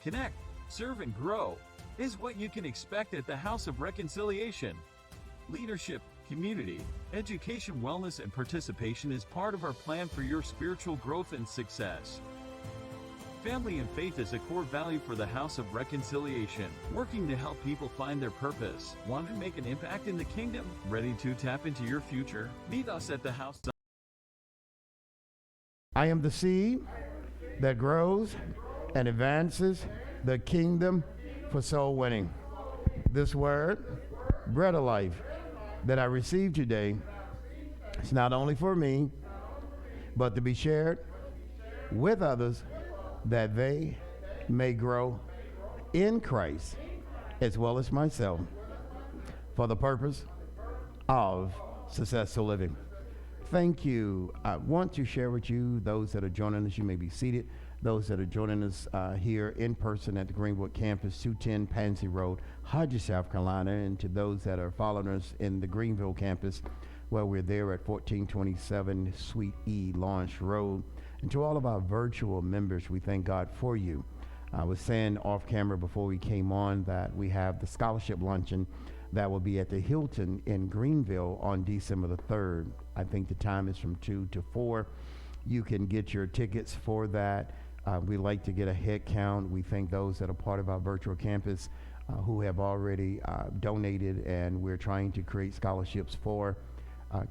connect, serve, and grow is what you can expect at the House of Reconciliation. Leadership, community, education, wellness, and participation is part of our plan for your spiritual growth and success. Family and faith is a core value for the House of Reconciliation, working to help people find their purpose. Want to make an impact in the kingdom? Ready to tap into your future? Meet us at the House. I am the seed that grows and advances the kingdom for soul winning. This word, bread of life, that I received today, is not only for me, but to be shared with others that they may grow in Christ as well as myself for the purpose of successful living. Thank you. I want to share with you, those that are joining us, you may be seated, those that are joining us here in person at the Greenwood campus, 210 Pansy Road, Hodges, South Carolina, and to those that are following us in the Greenville campus, where we're there at 1427 Suite E, Lawrence Road. And to all of our virtual members, we thank God for you. I was saying off camera before we came on that we have the scholarship luncheon that will be at the Hilton in Greenville on December the 3rd. I think the time is from 2 to 4. You can get your tickets for that. We like to get a head count. We thank those that are part of our virtual campus who have already donated, and we're trying to create scholarships for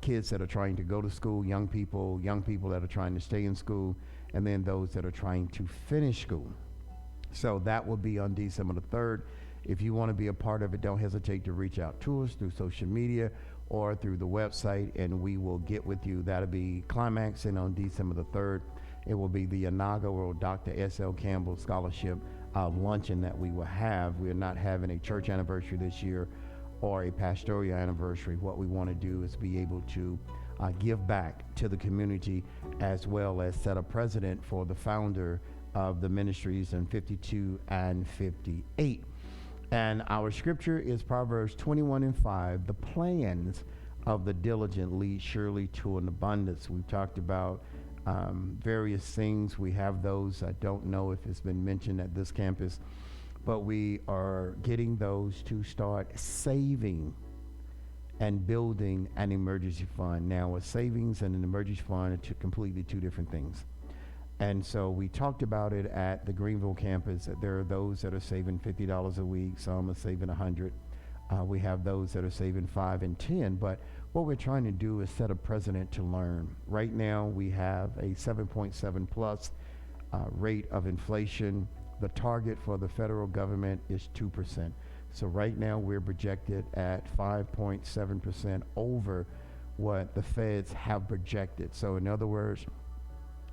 kids that are trying to go to school, young people that are trying to stay in school, and then those that are trying to finish school. So that will be on December the 3rd. If you want to be a part of it, don't hesitate to reach out to us through social media or through the website, and we will get with you. That'll be climaxing on December the 3rd. It will be the inaugural Dr. S.L. Campbell Scholarship luncheon that we will have. We are not having a church anniversary this year or a pastoral anniversary. What we want to do is be able to give back to the community, as well as set a precedent for the founder of the ministries in 52 and 58. And our scripture is Proverbs 21:5. The plans of the diligent lead surely to an abundance. We've talked about various things. We have those. I don't know if it's been mentioned at this campus, but we are getting those to start saving and building an emergency fund. Now, a savings and an emergency fund are completely two different things. And so we talked about it at the Greenville campus, that there are those that are saving $50 a week, some are saving $100. We have those that are saving $5 and $10, but what we're trying to do is set a precedent to learn. Right now, we have a 7.7 plus rate of inflation. The target for the federal government is 2%. So right now, we're projected at 5.7% over what the feds have projected. So in other words,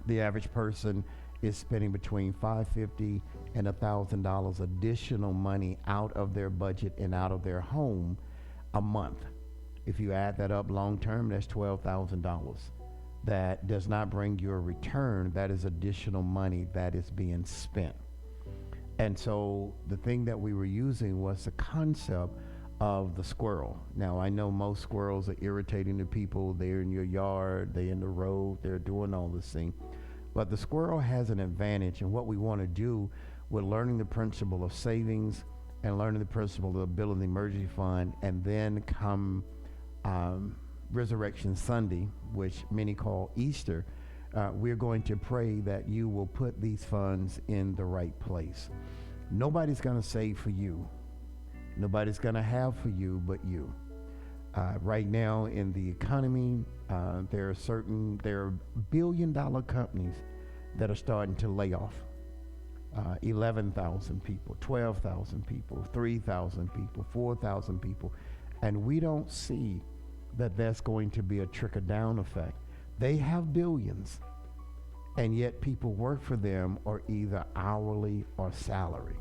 the average person is spending between $550 and $1,000 additional money out of their budget and out of their home a month. If you add that up long term, that's $12,000. That does not bring you a return. That is additional money that is being spent. And so the thing that we were using was the concept of the squirrel. Now, I know most squirrels are irritating to people. They're in your yard, they're in the road, they're doing all this thing. But the squirrel has an advantage, and what we want to do with learning the principle of savings and learning the principle of building the emergency fund, and then come Resurrection Sunday, which many call Easter, we're going to pray that you will put these funds in the right place. Nobody's going to save for you. Nobody's going to have for you but you. Right now in the economy, there are billion-dollar companies that are starting to lay off. 11,000 people, 12,000 people, 3,000 people, 4,000 people, and we don't see that that's going to be a trickle-down effect. They have billions, and yet people work for them are either hourly or salary.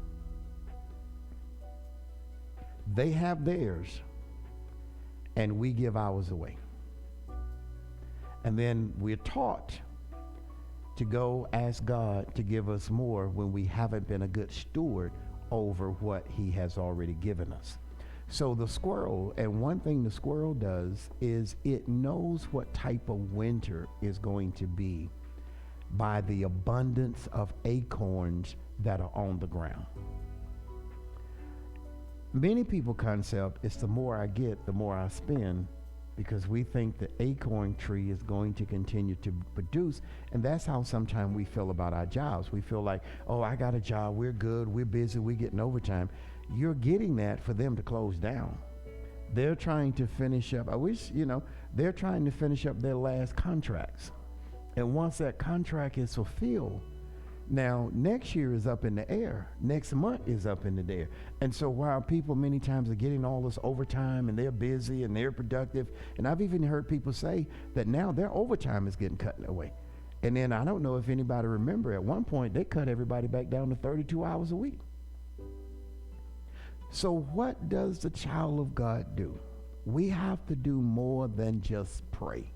They have theirs, and we give ours away. And then we're taught to go ask God to give us more when we haven't been a good steward over what he has already given us. So the squirrel, and one thing the squirrel does is it knows what type of winter is going to be by the abundance of acorns that are on the ground. Many people concept is the more I get, the more I spend, because we think the acorn tree is going to continue to produce. And that's how sometimes we feel about our jobs. We feel like, oh, I got a job, we're good, we're busy, we're getting overtime. You're getting that for them to close down. They're trying to finish up, they're trying to finish up their last contracts. And once that contract is fulfilled, now next year is up in the air. Next month is up in the air. And so while people many times are getting all this overtime and they're busy and they're productive, and I've even heard people say that now their overtime is getting cut away. And then I don't know if anybody remember, at one point they cut everybody back down to 32 hours a week. So what does the child of God do? We have to do more than just pray.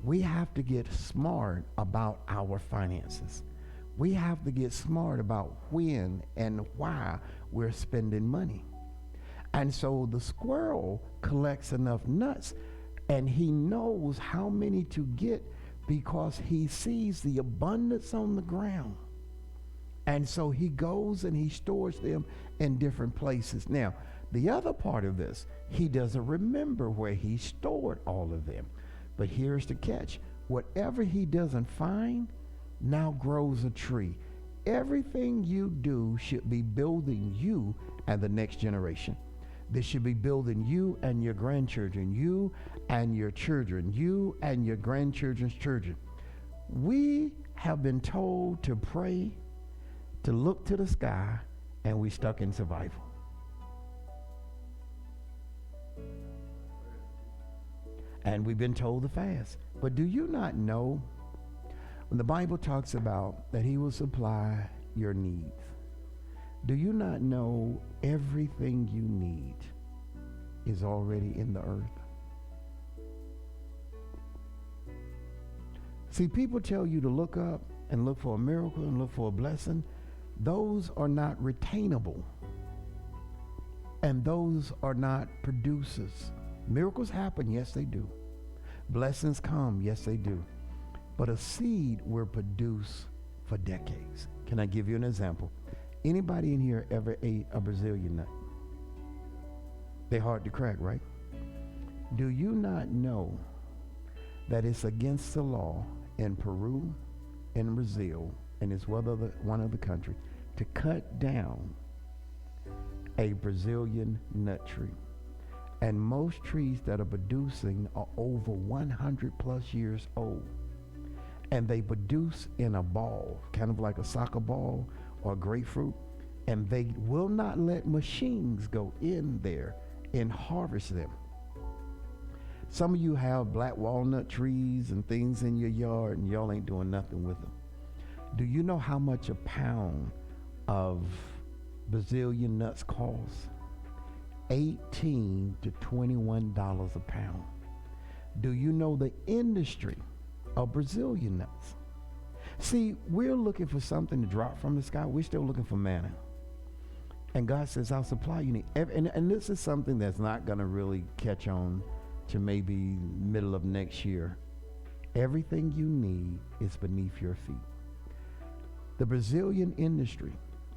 We have to get smart about our finances. We have to get smart about when and why we're spending money. And so the squirrel collects enough nuts, and he knows how many to get because he sees the abundance on the ground. And so he goes and he stores them in different places. Now, the other part of this, he doesn't remember where he stored all of them. But here's the catch. Whatever he doesn't find now grows a tree. Everything you do should be building you and the next generation. This should be building you and your grandchildren, you and your children, you and your grandchildren's children. We have been told to pray, to look to the sky, and we stuck in survival. And we've been told to fast. But do you not know, when the Bible talks about that he will supply your needs, do you not know everything you need is already in the earth? See, people tell you to look up and look for a miracle and look for a blessing. Those are not retainable. And those are not producers. Miracles happen, yes they do. Blessings come, yes they do. But a seed will produce for decades. Can I give you an example? Anybody in here ever ate a Brazilian nut? They're hard to crack, right? Do you not know that it's against the law in Peru and Brazil, and it's one other country, to cut down a Brazilian nut tree? And most trees that are producing are over 100 plus years old. And they produce in a ball, kind of like a soccer ball or grapefruit. And they will not let machines go in there and harvest them. Some of you have black walnut trees and things in your yard, and y'all ain't doing nothing with them. Do you know how much a pound of Brazilian nuts costs? $18 to $21 a pound. Do you know the industry of Brazilian nuts? See, we're looking for something to drop from the sky. We're still looking for manna. And God says, I'll supply you need. And this is something that's not going to really catch on to maybe middle of next year. Everything you need is beneath your feet. The Brazilian industry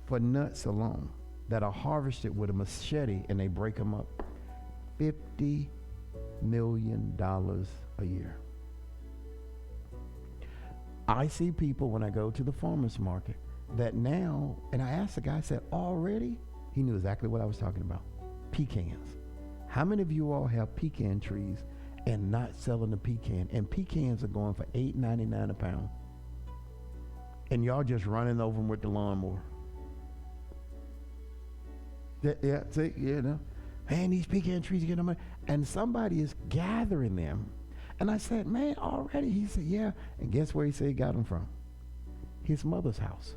for nuts alone that are harvested with a machete and they break them up, $50 million a year. I see people when I go to the farmer's market that now, and I asked the guy, I said, already? He knew exactly what I was talking about. Pecans. How many of you all have pecan trees and not selling the pecan? And pecans are going for $8.99 a pound. And y'all just running over them with the lawnmower. Yeah, see, man, these pecan trees are getting money. And somebody is gathering them. And I said, man, already? He said, yeah. And guess where he said he got them from? His mother's house.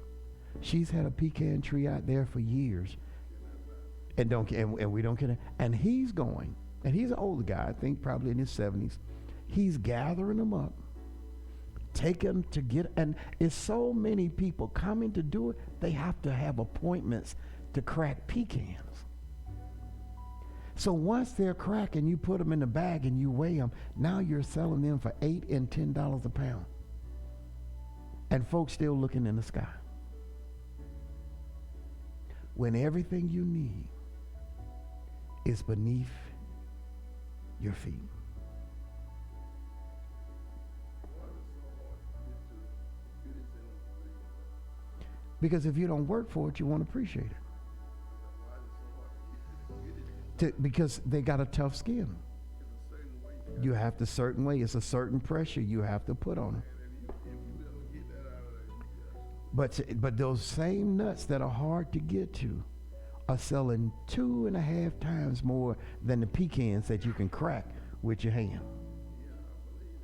She's had a pecan tree out there for years. And we don't care. And he's going, and he's an older guy, I think probably in his 70s. He's gathering them up, taking them to get, and it's so many people coming to do it, they have to have appointments to crack pecans. So once they're cracked and you put them in the bag and you weigh them, now you're selling them for $8 and $10 a pound. And folks still looking in the sky. when everything you need is beneath your feet. Because if you don't work for it, you won't appreciate it. Because they got a tough skin. You have to certain way. It's a certain pressure you have to put on them. But those same nuts that are hard to get to are selling 2.5 times more than the pecans that you can crack with your hand.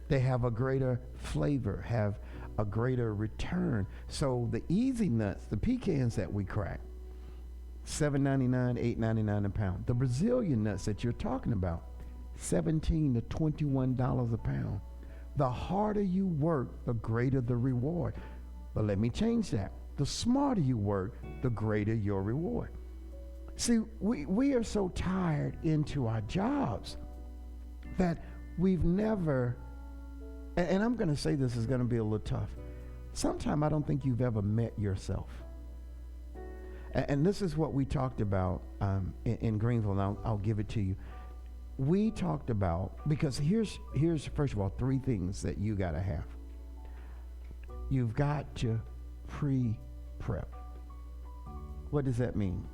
They have a greater flavor, have a greater return. So the easy nuts, the pecans that we crack, $7.99, $8.99 a pound. The Brazilian nuts that you're talking about, $17 to $21 a pound. The harder you work, the greater the reward. But let me change that. The smarter you work, the greater your reward. See, we are so tired into our jobs that we've never, and I'm going to say this is going to be a little tough. Sometimes I don't think you've ever met yourself. And this is what we talked about in Greenville, and I'll give it to you. We talked about, because here's first of all, 3 things that you got to have. You've got to pre-prep. What does that mean?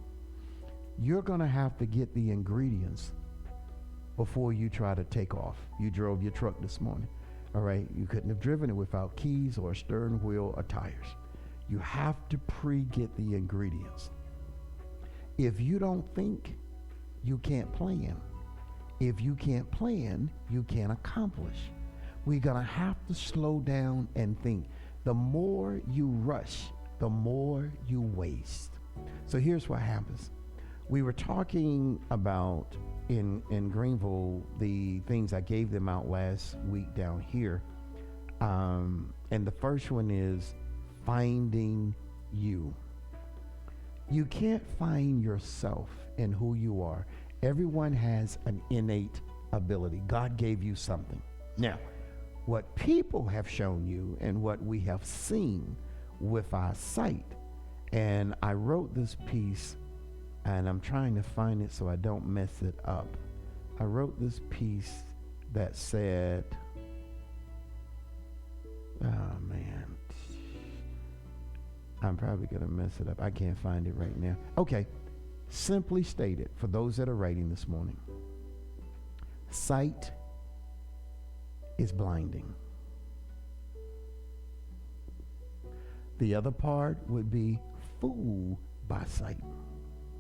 You're going to have to get the ingredients before you try to take off. You drove your truck this morning, all right? You couldn't have driven it without keys or a steering wheel or tires. You have to pre-get the ingredients. If you don't think, you can't plan. If you can't plan, you can't accomplish. We're going to have to slow down and think. The more you rush, the more you waste. So here's what happens. We were talking about in Greenville the things I gave them out last week down here. And the first one is finding you. You can't find yourself in who you are. Everyone has an innate ability. God gave you something. Now, what people have shown you and what we have seen with our sight, and I wrote this piece, and I'm trying to find it so I don't mess it up. I wrote this piece that said, oh man, I'm probably going to mess it up. I can't find it right now. Okay, simply stated, for those that are writing this morning, sight is blinding. The other part would be fooled by sight.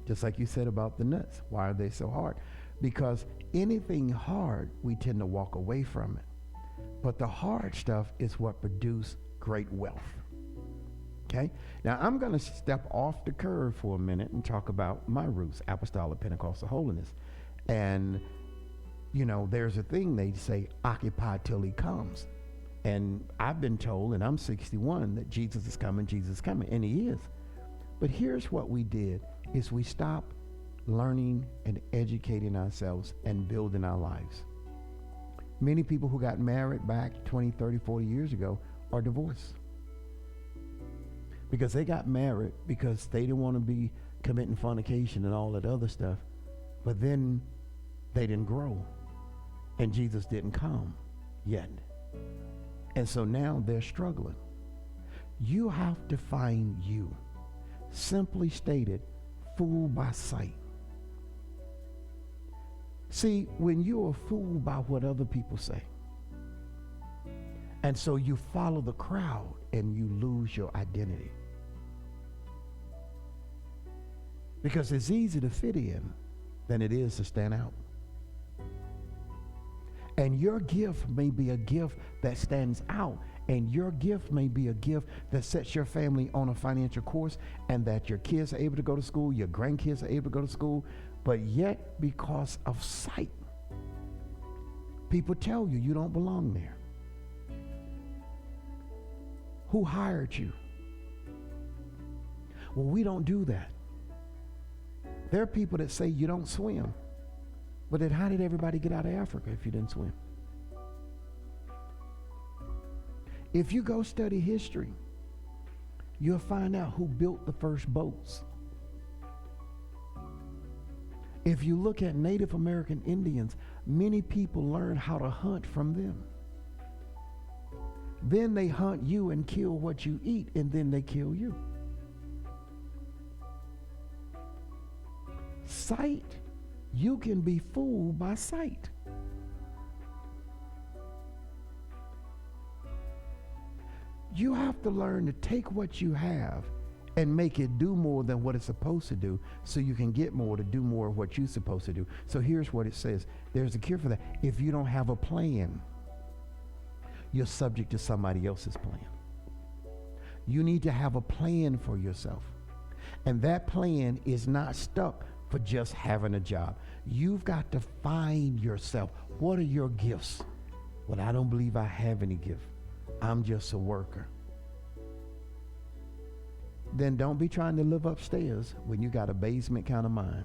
Just like you said about the nuts. Why are they so hard? Because anything hard, we tend to walk away from it. But the hard stuff is what produces great wealth. Okay? Now, I'm going to step off the curve for a minute and talk about my roots, Apostolic Pentecostal Holiness. And, you know, there's a thing they say, occupy till he comes. And I've been told, and I'm 61, that Jesus is coming, and he is. But here's what we did, is we stopped learning and educating ourselves and building our lives. Many people who got married back 20, 30, 40 years ago are divorced. Because they got married because they didn't want to be committing fornication and all that other stuff. But then they didn't grow. And Jesus didn't come yet. And so now they're struggling. You have to find you. Simply stated, fooled by sight. See, when you are fooled by what other people say, and so you follow the crowd and you lose your identity. Because it's easy to fit in than it is to stand out. And your gift may be a gift that stands out, and your gift may be a gift that sets your family on a financial course, and that your kids are able to go to school, your grandkids are able to go to school, but yet because of sight, people tell you you don't belong there. Who hired you? Well, we don't do that. There are people that say you don't swim. But then how did everybody get out of Africa if you didn't swim? If you go study history, you'll find out who built the first boats. If you look at Native American Indians, many people learn how to hunt from them. Then they hunt you and kill what you eat, and then they kill you. Sight, you can be fooled by sight. You have to learn to take what you have and make it do more than what it's supposed to do, so you can get more to do more of what you're supposed to do. So here's what it says. There's a cure for that. If you don't have a plan, you're subject to somebody else's plan. You need to have a plan for yourself. And that plan is not stuck for just having a job. You've got to find yourself. What are your gifts? Well, I don't believe I have any gift. I'm just a worker. Then don't be trying to live upstairs when you got a basement kind of mind.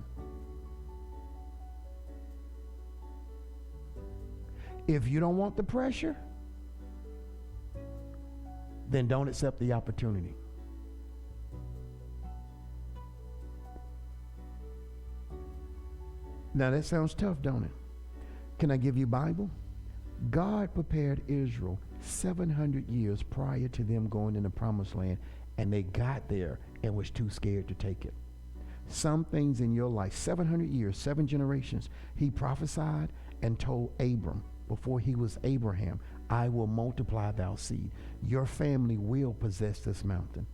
If you don't want the pressure, then don't accept the opportunity. Now that sounds tough, don't it? Can I give you Bible? God prepared Israel 700 years prior to them going in the promised land, and they got there and was too scared to take it. Some things in your life, 700 years, 7 generations, he prophesied and told Abram before he was Abraham, I will multiply thy seed. Your family will possess this mountain.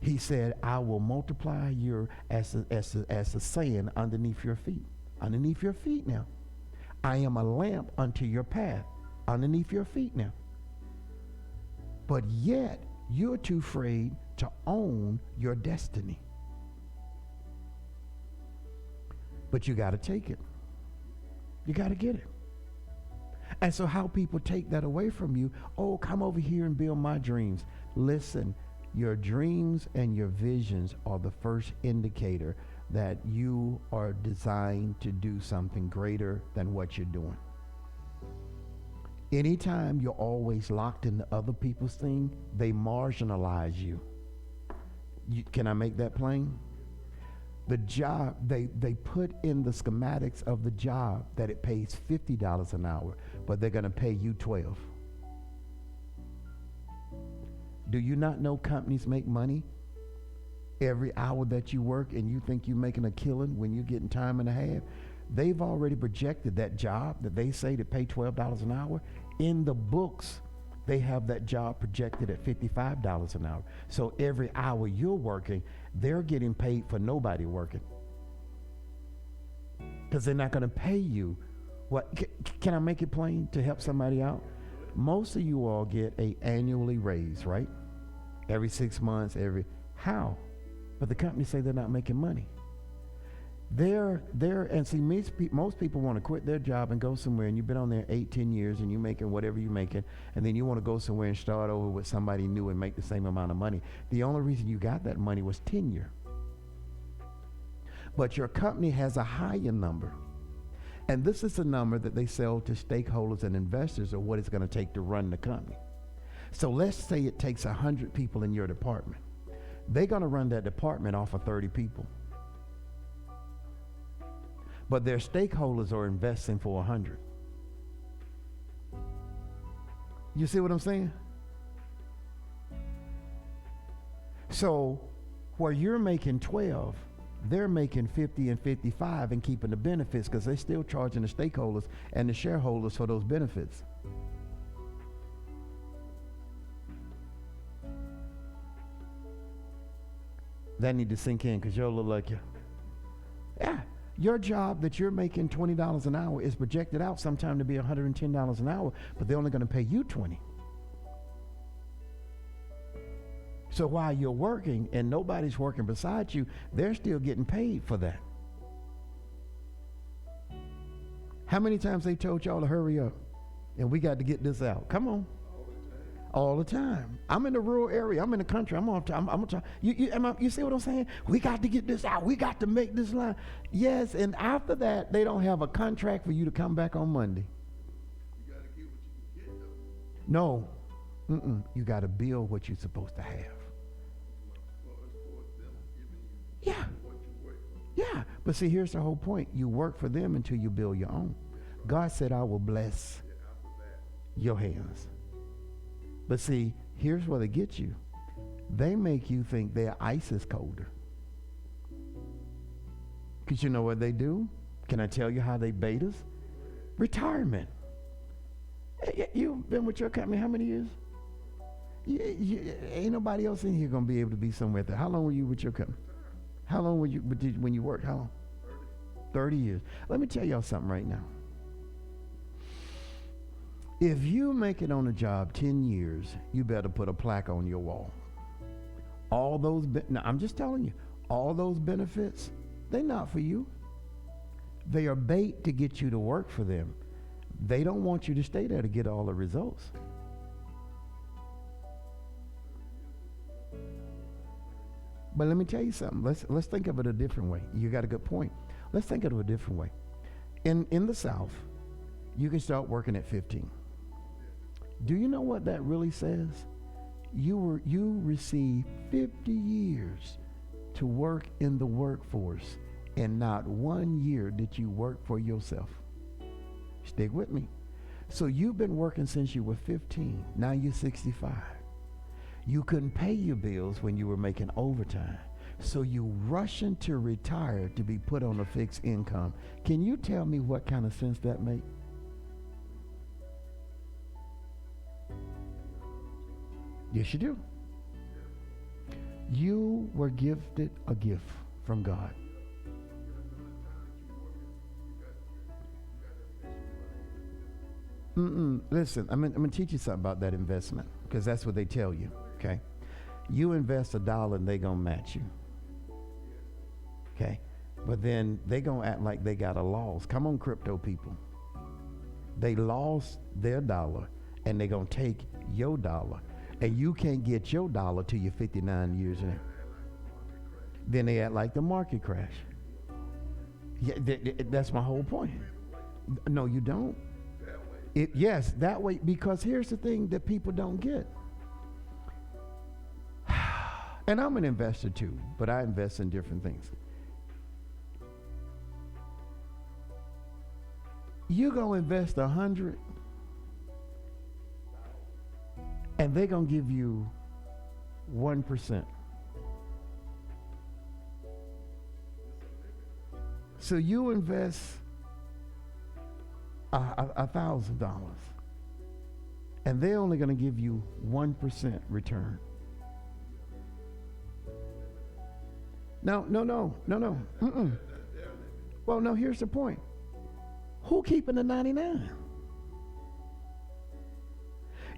He said, I will multiply your as the sand underneath your feet. Underneath your feet now. I am a lamp unto your path. Underneath your feet now. But yet, you're too afraid to own your destiny. But you got to take it. You got to get it. And so how people take that away from you, oh, come over here and build my dreams. Listen, your dreams and your visions are the first indicator that you are designed to do something greater than what you're doing. Anytime you're always locked into other people's thing, they marginalize you. Can I make that plain? The job, they put in the schematics of the job that it pays $50 an hour, but they're going to pay you $12. Do you not know companies make money every hour that you work, and you think you're making a killing when you're getting time and a half? They've already projected that job that they say to pay $12 an hour. In the books, they have that job projected at $55 an hour. So every hour you're working, they're getting paid for nobody working. Because they're not going to pay you. What? Can I make it plain to help somebody out? Most of you all get a annually raise, right? Every 6 months, how? But the companies say they're not making money. And see, most people want to quit their job and go somewhere, and you've been on there 8-10 years and you're making whatever you're making, and then you want to go somewhere and start over with somebody new and make the same amount of money. The only reason you got that money was tenure. But your company has a higher number. And this is the number that they sell to stakeholders and investors, or what it's going to take to run the company. So let's say it takes 100 people in your department. They're going to run that department off of 30 people. But their stakeholders are investing for 100. You see what I'm saying? So where you're making 12, they're making 50 and 55 and keeping the benefits, because they're still charging the stakeholders and the shareholders for those benefits. That need to sink in, because you'll look like you. Yeah. Your job that you're making $20 an hour is projected out sometime to be $110 an hour, but they're only going to pay you $20. So while you're working and nobody's working beside you, they're still getting paid for that. How many times they told y'all to hurry up and we got to get this out? Come on. All the time. I'm in the rural area. I'm in the country. I'm on time. You see what I'm saying? We got to get this out. We got to make this line. Yes, and after that, they don't have a contract for you to come back on Monday. You got to get what you can get, though. No. You got to build what you're supposed to have. Well, it's for them giving you Yeah. what you work for. Yeah, But see, here's the whole point. You work for them until you build your own. God said, I will bless your hands. But see, here's where they get you. They make you think their ice is colder. Because you know what they do? Can I tell you how they bait us? Retirement. You've been with your company how many years? Ain't nobody else in here going to be able to be somewhere there. How long were you with your company? How long were you when you worked? How long? 30 years. Let me tell y'all something right now. If you make it on a job 10 years, you better put a plaque on your wall. All those, now I'm just telling you, all those benefits, they're not for you. They are bait to get you to work for them. They don't want you to stay there to get all the results. But let me tell you something. Let's think of it a different way. You got a good point. Let's think of it a different way. In the South, you can start working at 15. Do you know what that really says? You received 50 years to work in the workforce, and not 1 year did you work for yourself. Stick with me. So you've been working since you were 15. Now you're 65. You couldn't pay your bills when you were making overtime. So you rushing to retire to be put on a fixed income. Can you tell me what kind of sense that makes? Yes, you do. You were gifted a gift from God. Listen, I'm going to teach you something about that investment, because that's what they tell you, okay? You invest $1 and they going to match you, okay? But then they going to act like they got a loss. Come on, crypto people. They lost their dollar and they going to take your dollar. And you can't get your dollar till you're 59 years old. Then they act like the market crash. Yeah, that's my whole point. No, you don't. Yes, that way, because here's the thing that people don't get. And I'm an investor too, but I invest in different things. You go invest 100, and they're going to give you 1%. So you invest $1,000, and they're only going to give you 1% return. No. Well, no, here's the point. Who keeping the 99?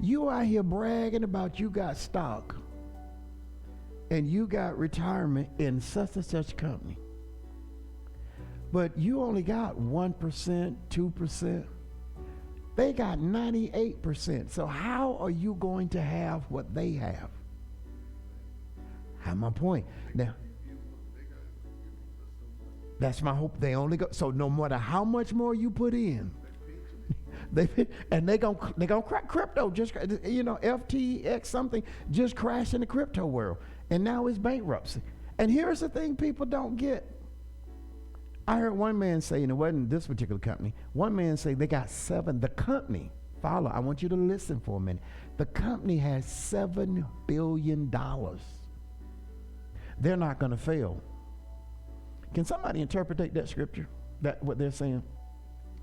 You out here bragging about you got stock and you got retirement in such and such company, but you only got 1%, 2%. They got 98%. So how are you going to have what they have? Have my point. Now, that's my hope. They only go, so no matter how much more you put in, they're gonna crack crypto. Just, FTX something just crashed in the crypto world, and now it's bankruptcy. And here's the thing people don't get. I heard one man say, and it wasn't this particular company, one man say they got the company, follow, I want you to listen for a minute. The company has $7 billion. They're not gonna fail. Can somebody interpret that scripture? That what they're saying?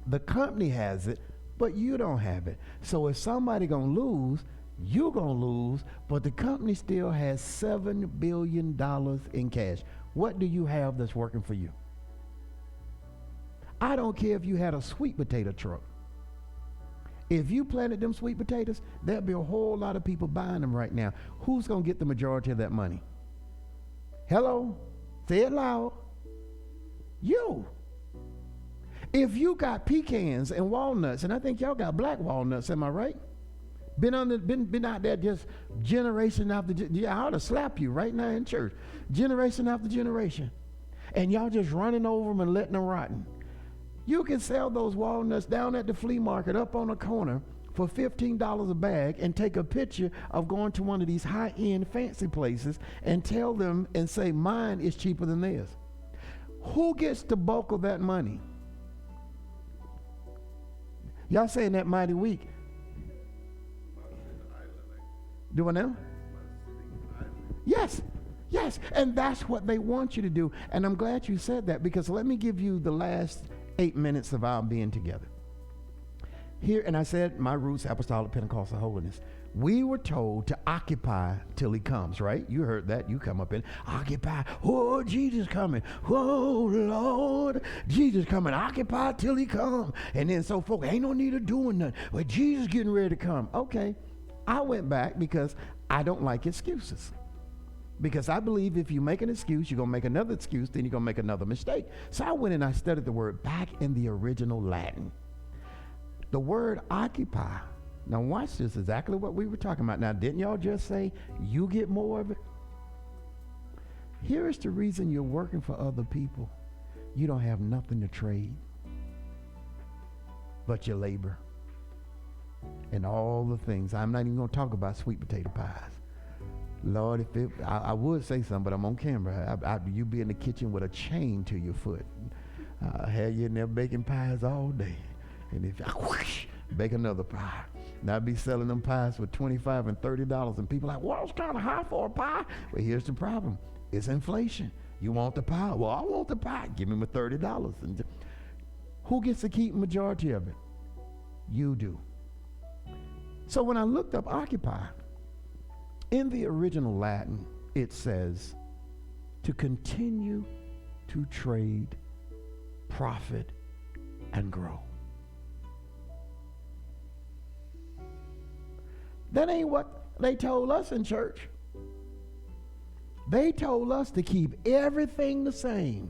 The company has it, but you don't have it. So if somebody gonna lose, you're gonna lose, but the company still has $7 billion in cash. What do you have that's working for you? I don't care if you had a sweet potato truck. If you planted them sweet potatoes, there'll be a whole lot of people buying them right now. Who's gonna get the majority of that money? Hello? Say it loud. You. If you got pecans and walnuts, and I think y'all got black walnuts, am I right? Been out there just generation after I ought to slap you right now in church. Generation after generation. And y'all just running over them and letting them rotten. You can sell those walnuts down at the flea market up on a corner for $15 a bag and take a picture of going to one of these high-end fancy places and tell them and say mine is cheaper than theirs. Who gets the bulk of that money? Y'all saying that mighty weak. Do I know? Yes. Yes. And that's what they want you to do. And I'm glad you said that, because let me give you the last 8 minutes of our being together. Here, and I said my roots, Apostolic Pentecostal Holiness. We were told to occupy till he comes, right? You heard that. You come up in, occupy. Oh, Jesus coming. Oh, Lord, Jesus coming. Occupy till he come. And then so folk, ain't no need of doing nothing. Well, Jesus getting ready to come. Okay. I went back because I don't like excuses. Because I believe if you make an excuse, you're going to make another excuse, then you're going to make another mistake. So I went and I studied the word back in the original Latin. The word occupy. Now watch this, exactly what we were talking about. Now, didn't y'all just say you get more of it? Here is the reason you're working for other people. You don't have nothing to trade but your labor and all the things. I'm not even going to talk about sweet potato pies. Lord, I would say something, but I'm on camera. You be in the kitchen with a chain to your foot. I had you in there baking pies all day. And if I bake another pie. Now I'd be selling them pies for $25 and $30, and people are like, well, it's kind of high for a pie. But here's the problem. It's inflation. You want the pie? Well, I want the pie. Give me my $30. And who gets to keep majority of it? You do. So when I looked up occupy, in the original Latin, it says to continue to trade, profit, and grow. That ain't what they told us in church. They told us to keep everything the same.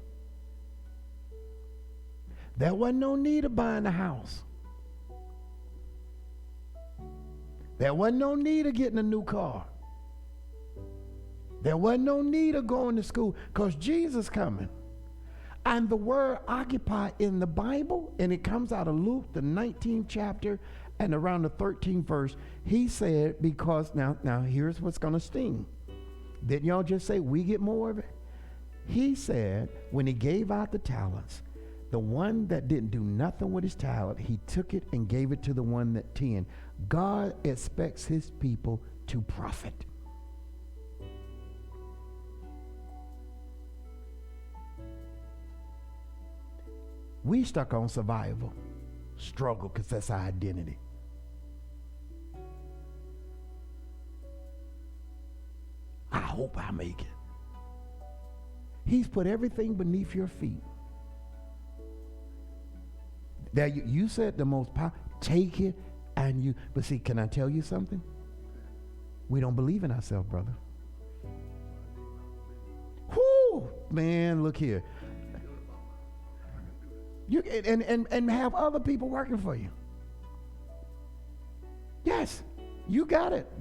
There wasn't no need of buying a house. There wasn't no need of getting a new car. There wasn't no need of going to school because Jesus coming. And the word occupy in the Bible, and it comes out of Luke, the 19th chapter, and around the 13th verse, he said, because now here's what's going to sting. Didn't y'all just say we get more of it? He said when he gave out the talents, the one that didn't do nothing with his talent, he took it and gave it to the one that 10. God expects his people to profit. We stuck on survival, struggle, because that's our identity. I hope I make it. He's put everything beneath your feet. That you said the most powerful, take it and you, but see, can I tell you something? We don't believe in ourselves, brother. Whoo, man, look here. You and have other people working for you. Yes, you got it.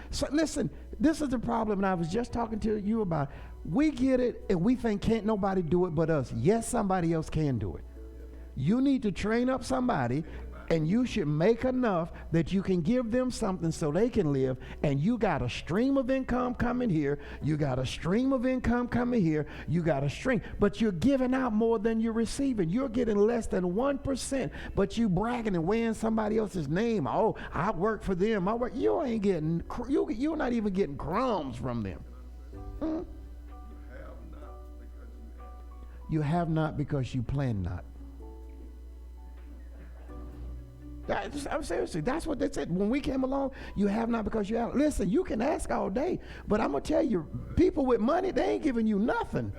So listen, this is the problem, and I was just talking to you about. We get it, and we think can't nobody do it but us. Yes, somebody else can do it. You need to train up somebody, and you should make enough that you can give them something so they can live, and you got a stream of income coming here, you got a stream of income coming here, you got a stream, but you're giving out more than you're receiving. You're getting less than 1%, but you bragging and wearing somebody else's name. Oh, I work for them. I work. You ain't getting, you're not even getting crumbs from them. Hmm? You have not because you plan not. I'm seriously, that's what they said. When we came along, you have not because you have. Listen, you can ask all day, but I'm going to tell you, people with money, they ain't giving you nothing.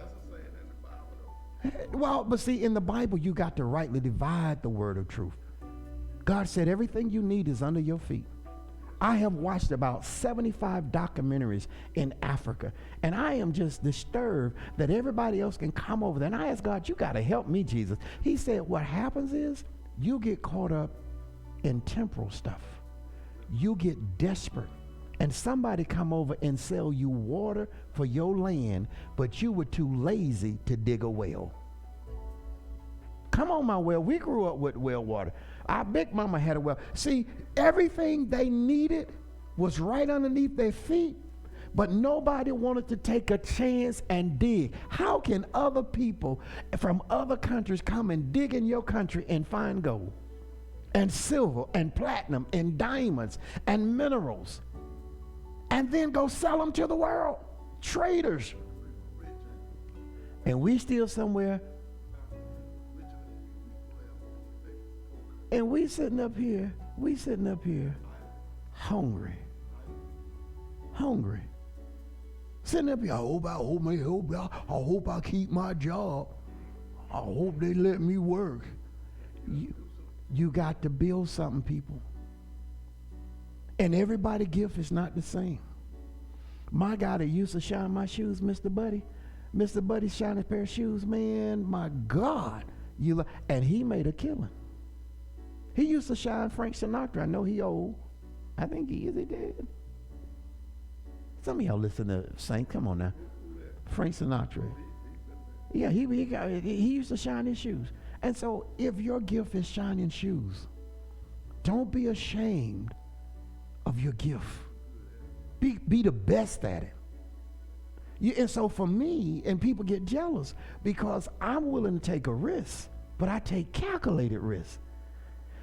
Well, but see, in the Bible, you got to rightly divide the word of truth. God said everything you need is under your feet. I have watched about 75 documentaries in Africa, and I am just disturbed that everybody else can come over there. And I asked God, you got to help me, Jesus. He said, what happens is you get caught up in temporal stuff. You get desperate, and somebody come over and sell you water for your land, but you were too lazy to dig a well. Come on, my well. We grew up with well water. Our big mama had a well. See, everything they needed was right underneath their feet, But nobody wanted to take a chance and dig. How can other people from other countries come and dig in your country and find gold and silver and platinum and diamonds and minerals and then go sell them to the world? Traders. And we still somewhere. And we sitting up here hungry. Sitting up here, I hope I keep my job. I hope they let me work. You got to build something, people. And everybody's gift is not the same. My guy that used to shine my shoes, Mr. Buddy shined a pair of shoes, man, my God. And he made a killing. He used to shine Frank Sinatra. I know he old. I think he dead. Some of y'all listen to Saint. Come on now. Frank Sinatra. Yeah, he used to shine his shoes. And so if your gift is shining shoes, don't be ashamed of your gift. Be the best at it. And so for me, and people get jealous because I'm willing to take a risk, but I take calculated risks.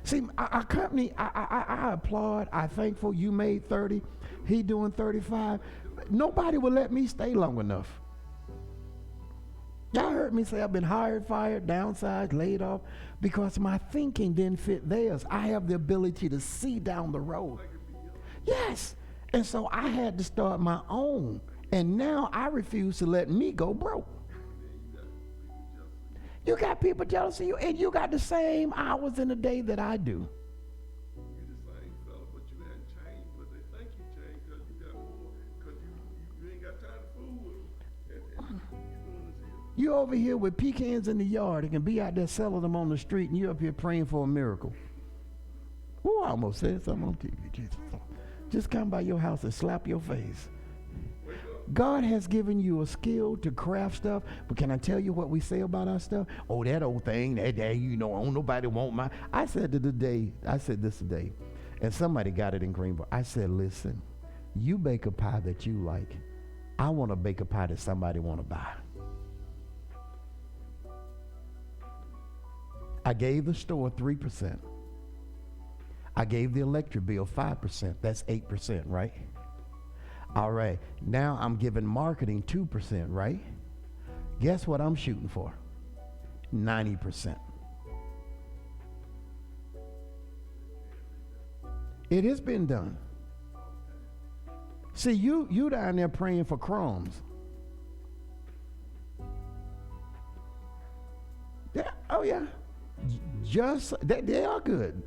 See, our company, I applaud, I'm thankful you made 30, he doing 35. Nobody will let me stay long enough. Y'all heard me say I've been hired, fired, downsized, laid off, because my thinking didn't fit theirs. I have the ability to see down the road. Yes. And so I had to start my own. And now I refuse to let me go broke. You got people jealous of you, and you got the same hours in the day that I do. You the same fella, but you hadn't changed, but they think you changed because you got more, because you ain't got time to fool with them. You over here with pecans in the yard and can be out there selling them on the street, and you up here praying for a miracle. Ooh, I almost said something on TV. Jesus. Just come by your house and slap your face. God has given you a skill to craft stuff, but can I tell you what we say about our stuff? Oh, that old thing, that don't nobody want my. I said this today, and somebody got it in Greenville. I said, listen, you bake a pie that you like. I want to bake a pie that somebody want to buy. I gave the store 3%. I gave the electric bill 5%. That's 8%, right? All right, now I'm giving marketing 2%, right? Guess what I'm shooting for? 90%. It has been done. See, you down there praying for crumbs. Yeah, oh yeah. Just they are good,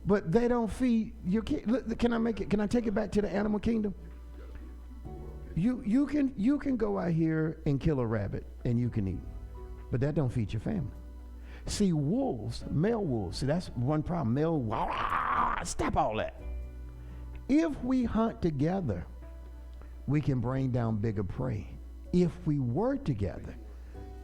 but they don't feed your kid. Can I take it back to the animal kingdom? You can go out here and kill a rabbit and you can eat, but that don't feed your family. See, wolves, male wolves, see that's one problem. Stop all that. If we hunt together, we can bring down bigger prey. If we work together,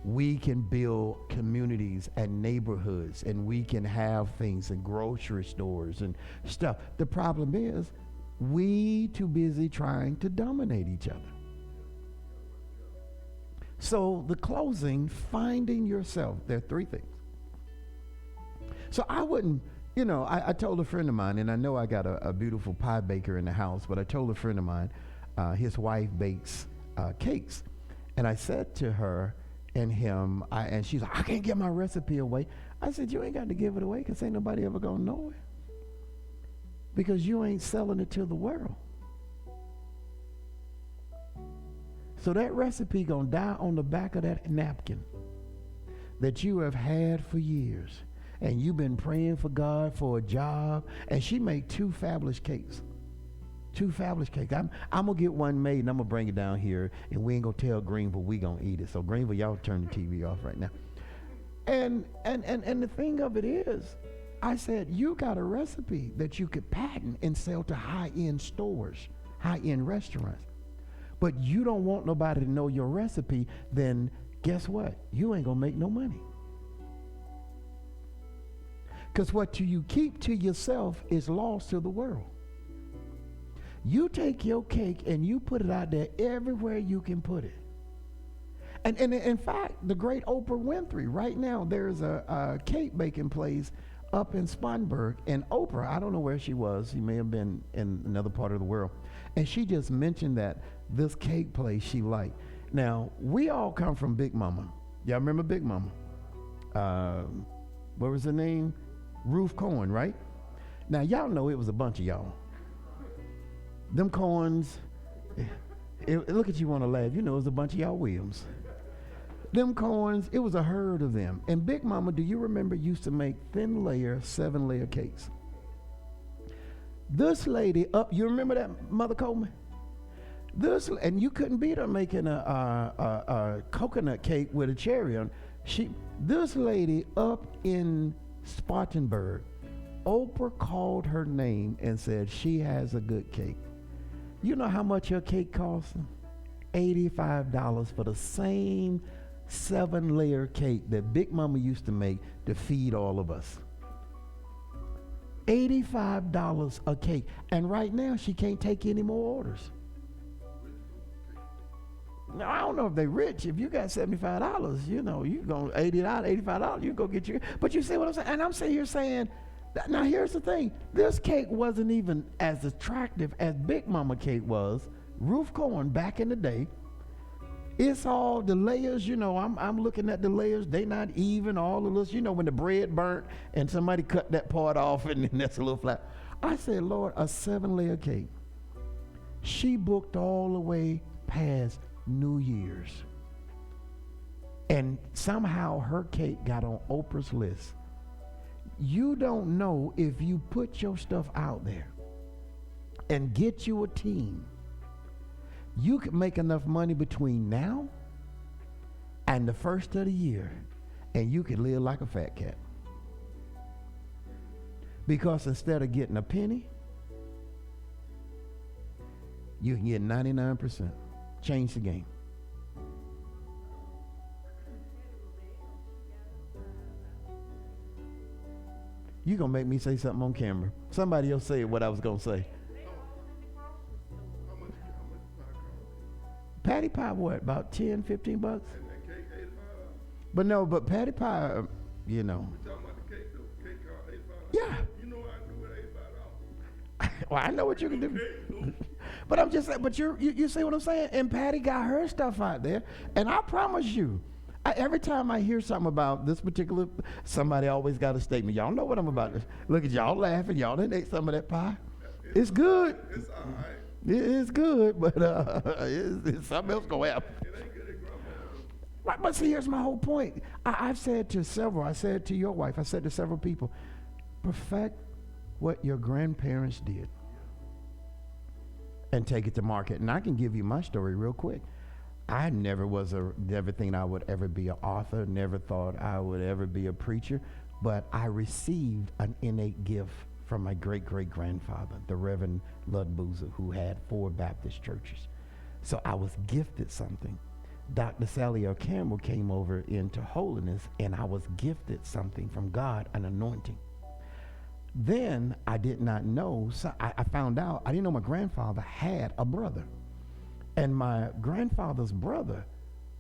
we can build communities and neighborhoods, and we can have things in grocery stores and stuff. The problem is, we too busy trying to dominate each other. So the closing, finding yourself, there are 3 things. So I wouldn't, I told a friend of mine, and I know I got a beautiful pie baker in the house, but I told a friend of mine, his wife bakes cakes. And I said to her and him, and she's like, I can't get my recipe away. I said, you ain't got to give it away because ain't nobody ever going to know it. Because you ain't selling it to the world. So that recipe gonna die on the back of that napkin that you have had for years. And you've been praying for God for a job. And she made 2 fabulous cakes. 2 fabulous cakes. I'm gonna get one made and I'm gonna bring it down here, and we ain't gonna tell Greenville we gonna eat it. So Greenville, y'all turn the TV off right now. And the thing of it is, I said, you got a recipe that you could patent and sell to high-end stores, high-end restaurants. But you don't want nobody to know your recipe, then guess what? You ain't gonna make no money. Because what you keep to yourself is lost to the world. You take your cake and you put it out there everywhere you can put it. And in fact, the great Oprah Winfrey, right now, there's a cake baking place up in Spartanburg. And Oprah, I don't know where she was. She may have been in another part of the world. And she just mentioned that this cake place she liked. Now, we all come from Big Mama. Y'all remember Big Mama? What was her name? Ruth Cohen, right? Now, y'all know it was a bunch of y'all. Them Cohens, look at you want to laugh. You know it was a bunch of y'all Williams. Them Cohens, it was a herd of them. And Big Mama, do you remember, used to make thin layer, 7-layer cakes? This lady up, you remember that, Mother Coleman? And you couldn't beat her making a coconut cake with a cherry on. This lady up in Spartanburg, Oprah called her name and said she has a good cake. You know how much her cake cost? $85 for the same 7-layer cake that Big Mama used to make to feed all of us. $85 a cake. And right now she can't take any more orders. Now, I don't know if they rich. If you got $75, you know, you go $80, $85, you go get your, but you see what I'm saying? And I'm sitting here saying, now here's the thing. This cake wasn't even as attractive as Big Mama cake was. Ruth Cohen back in the day. It's all the layers, you know, I'm looking at the layers. They not even, all of this, you know, when the bread burnt and somebody cut that part off and then that's a little flat. I said, Lord, a 7-layer cake. She booked all the way past New Year's. And somehow her cake got on Oprah's list. You don't know if you put your stuff out there and get you a team. You could make enough money between now and the first of the year, and you could live like a fat cat. Because instead of getting a penny, you can get 99%. Change the game. You're going to make me say something on camera. Somebody else say what I was going to say. Patty pie, what, about 10, 15 bucks? And that cake, $85. But no, but patty pie, you know. We're talking about the cake, though. Cake cost $85. Yeah. You know what I do with $85? Well, I know what you can do. But I'm just saying, but you see what I'm saying? And Patty got her stuff out there. And I promise you, every time I hear something about this particular, somebody always got a statement. Y'all know what I'm about to, look at y'all laughing. Y'all didn't eat some of that pie. It's good. It's all right. It is good, but it's something else going to happen. It ain't good at grandma's. Right, but see, here's my whole point. I've said to several, I said to your wife, I said to several people, perfect what your grandparents did and take it to market. And I can give you my story real quick. I never thinking I would ever be an author, never thought I would ever be a preacher, but I received an innate gift from my great-great-grandfather, the Reverend Ludboozer, who had 4 Baptist churches. So I was gifted something. Dr. Sally L. Campbell came over into holiness, and I was gifted something from God, an anointing. Then I did not know, so I found out, I didn't know my grandfather had a brother. And my grandfather's brother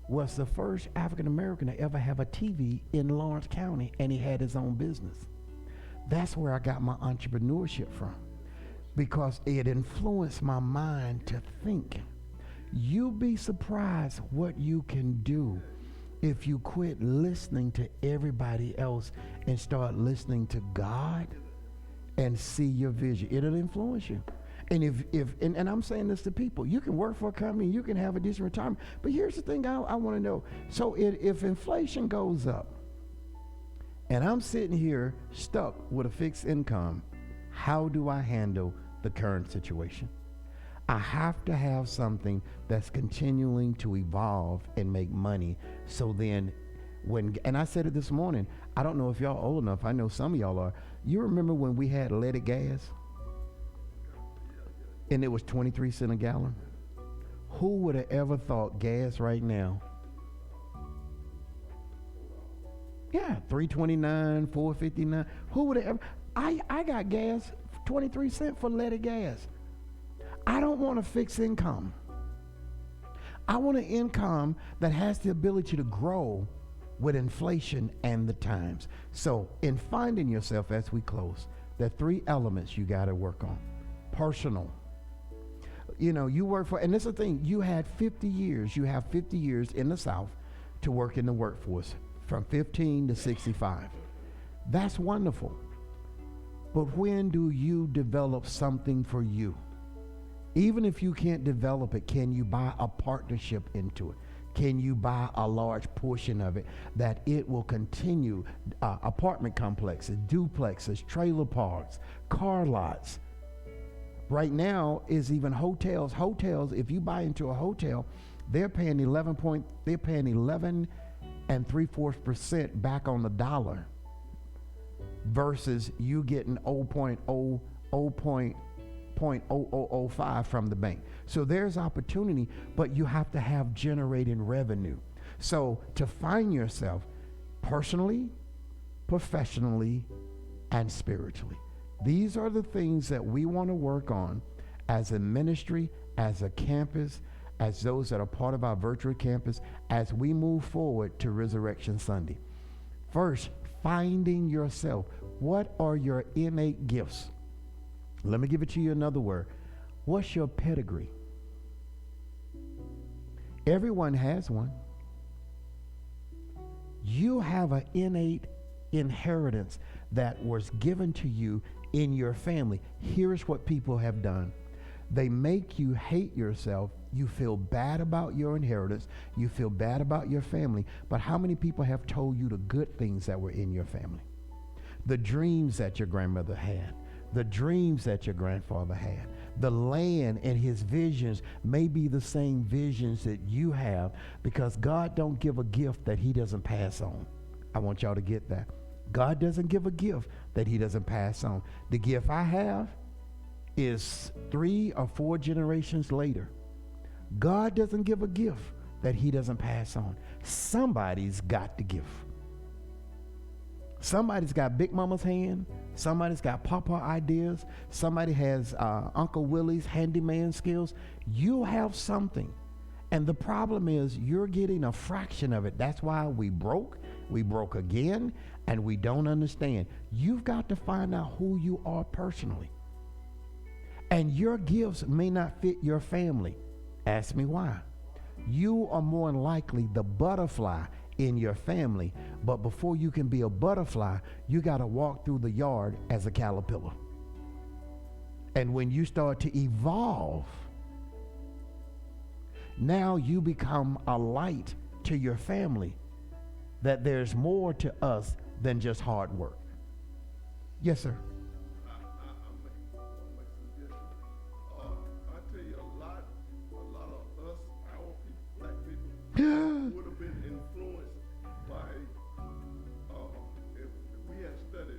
was the first African-American to ever have a TV in Lawrence County, and he had his own business. That's where I got my entrepreneurship from, because it influenced my mind to think. You'd be surprised what you can do if you quit listening to everybody else and start listening to God and see your vision. It'll influence you. And and I'm saying this to people, you can work for a company, you can have a decent retirement, but here's the thing I want to know. So if inflation goes up, and I'm sitting here stuck with a fixed income, how do I handle the current situation? I have to have something that's continuing to evolve and make money. So then and I said it this morning, I don't know if y'all old enough, I know some of y'all are. You remember when we had leaded gas? And it was 23 cents a gallon? Who would have ever thought gas right now? Yeah, $3.29, $4.59. Who would have ever? I got gas 23 cents for leaded gas. I don't want a fixed income. I want an income that has the ability to grow with inflation and the times. So in finding yourself, as we close, there are 3 elements you got to work on. Personal. You know, you work for, and this is the thing, you have 50 years in the South to work in the workforce from 15 to 65. That's wonderful. But when do you develop something for you? Even if you can't develop it, can you buy a partnership into it? Can you buy a large portion of it that it will continue? Apartment complexes, duplexes, trailer parks, car lots. Right now is even hotels. Hotels, if you buy into a hotel, they're paying 11 and 3/4% back on the dollar versus you getting 0.0005 from the bank. So there's opportunity, but you have to have generating revenue. So to find yourself personally, professionally, and spiritually. These are the things that we want to work on as a ministry, as a campus, as those that are part of our virtual campus, as we move forward to Resurrection Sunday. First, finding yourself. What are your innate gifts? Let me give it to you another word. What's your pedigree? Everyone has one. You have an innate inheritance that was given to you in your family. Here's what people have done. They make you hate yourself. You feel bad about your inheritance. You feel bad about your family. But how many people have told you the good things that were in your family? The dreams that your grandmother had. The dreams that your grandfather had. The land and his visions may be the same visions that you have, because God don't give a gift that he doesn't pass on. I want y'all to get that. God doesn't give a gift that he doesn't pass on. The gift I have is 3 or 4 generations later. God doesn't give a gift that he doesn't pass on. Somebody's got the gift. Somebody's got Big Mama's hand. Somebody's got Papa ideas. Somebody has Uncle Willie's handyman skills. You have something. And the problem is you're getting a fraction of it. That's why we broke again, and we don't understand. You've got to find out who you are personally. And your gifts may not fit your family. Ask me why. You are more than likely the butterfly in your family, but before you can be a butterfly, you got to walk through the yard as a caterpillar. And when you start to evolve, now you become a light to your family, that there's more to us than just hard work. Yes, sir. Would have been influenced by if we had studied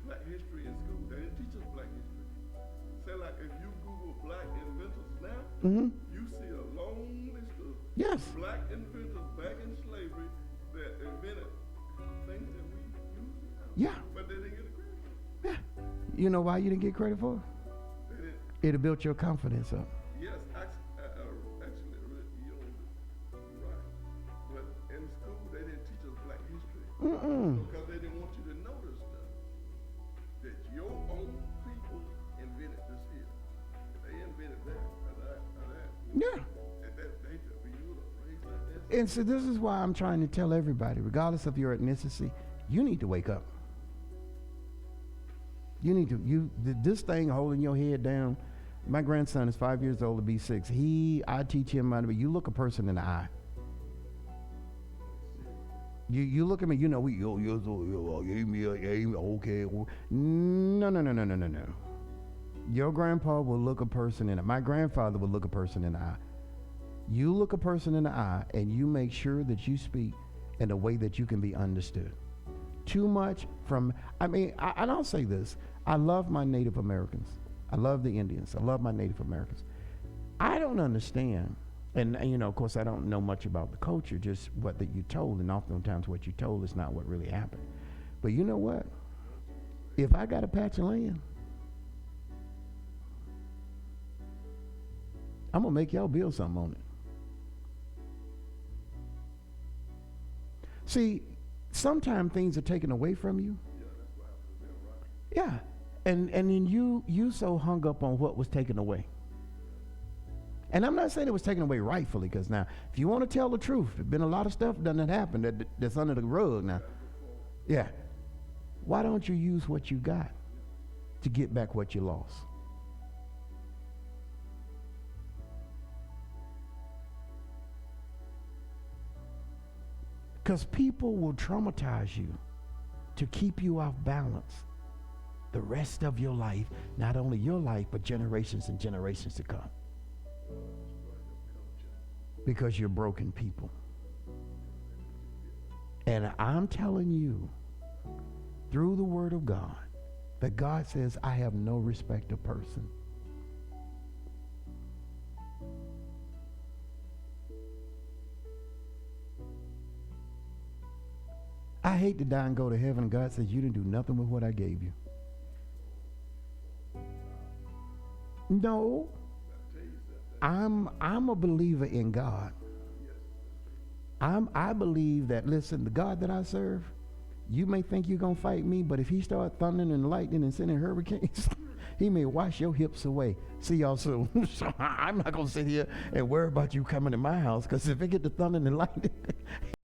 black history in school. They didn't teach us black history. Say like if you Google black inventors now, you see a long list of black inventors back in slavery that invented things that we use now. Yeah. But they didn't get credit for. Yeah. You know why you didn't get credit for it? They didn't. It'll build your confidence up. Yes, actually, you know, right. But in school, they didn't teach us black history. Because they didn't want you to know this stuff. That your own people invented this here. They invented that, or that. Yeah. And that they took for you to raise that. And so this is why I'm trying to tell everybody, regardless of your ethnicity, you need to wake up. You need to, this thing holding your head down. My grandson is 5 years old to be 6. I teach him how to be, you look a person in the eye. You look at me, you know, okay. No. Your grandpa will look a person in it. My grandfather will look a person in the eye. You look a person in the eye and you make sure that you speak in a way that you can be understood. Too much from, and I'll say this, I love my Native Americans. I love the Indians. I love my Native Americans. I don't understand, and you know, of course, I don't know much about the culture, just what that you told, and oftentimes what you told is not what really happened. But you know what? If I got a patch of land, I'm going to make y'all build something on it. See, sometimes things are taken away from you. Yeah. And then you so hung up on what was taken away. And I'm not saying it was taken away rightfully, because now, if you want to tell the truth, there's been a lot of stuff that happened that's under the rug now. Yeah. Why don't you use what you got to get back what you lost? Because people will traumatize you to keep you off balance the rest of your life, not only your life, but generations and generations to come. Because you're broken people. And I'm telling you, through the word of God, that God says, I have no respect of person. I hate to die and go to heaven, and God says, you didn't do nothing with what I gave you. No. I'm a believer in God. I believe that, listen, the God that I serve, you may think you're going to fight me, but if he start thundering and lightning and sending hurricanes, he may wash your hips away. See y'all soon. So I'm not going to sit here and worry about you coming to my house, because if it get to thundering and lightning,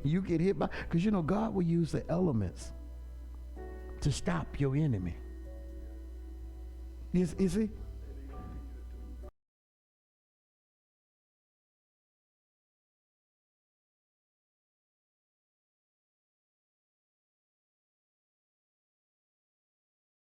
you get hit by, because God will use the elements to stop your enemy. You see?